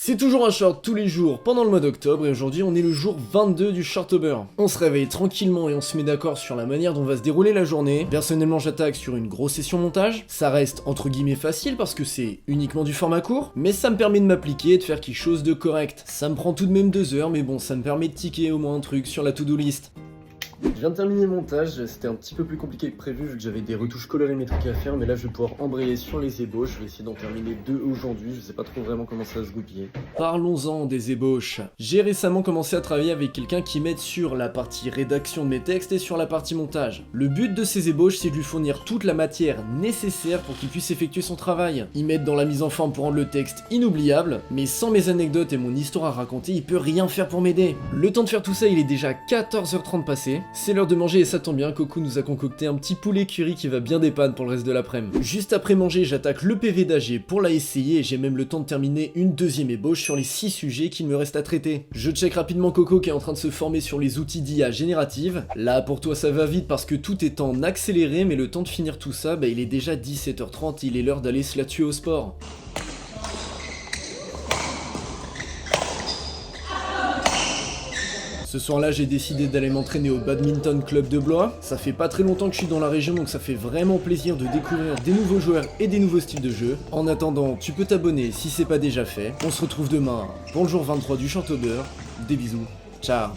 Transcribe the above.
C'est toujours un short tous les jours pendant le mois d'octobre et aujourd'hui on est le jour 22 du Shortober. On se réveille tranquillement et on se met d'accord sur la manière dont va se dérouler la journée. Personnellement j'attaque sur une grosse session montage. Ça reste entre guillemets facile parce que c'est uniquement du format court, mais ça me permet de m'appliquer et de faire quelque chose de correct. Ça me prend tout de même 2 heures, mais bon, ça me permet de ticker au moins un truc sur la to-do list. Je viens de terminer le montage, c'était un petit peu plus compliqué que prévu vu que j'avais des retouches colorimétriques à faire, mais là je vais pouvoir embrayer sur les ébauches, je vais essayer d'en terminer 2 aujourd'hui, je sais pas trop vraiment comment ça va se goupiller. Parlons-en des ébauches. J'ai récemment commencé à travailler avec quelqu'un qui m'aide sur la partie rédaction de mes textes et sur la partie montage. Le but de ces ébauches c'est de lui fournir toute la matière nécessaire pour qu'il puisse effectuer son travail. Il m'aide dans la mise en forme pour rendre le texte inoubliable, mais sans mes anecdotes et mon histoire à raconter, il peut rien faire pour m'aider. Le temps de faire tout ça, il est déjà 14h30 passé. C'est l'heure de manger et ça tombe bien, Coco nous a concocté un petit poulet curry qui va bien dépanner pour le reste de l'après-midi. Juste après manger, j'attaque le PV d'AG pour la essayer et j'ai même le temps de terminer une deuxième ébauche sur les 6 sujets qu'il me reste à traiter. Je check rapidement Coco qui est en train de se former sur les outils d'IA générative. Là pour toi ça va vite parce que tout est en accéléré, mais le temps de finir tout ça, il est déjà 17h30 et il est l'heure d'aller se la tuer au sport. Ce soir-là, j'ai décidé d'aller m'entraîner au Badminton Club de Blois. Ça fait pas très longtemps que je suis dans la région, donc ça fait vraiment plaisir de découvrir des nouveaux joueurs et des nouveaux styles de jeu. En attendant, tu peux t'abonner si c'est pas déjà fait. On se retrouve demain pour le jour 23 du Shortober. Des bisous. Ciao.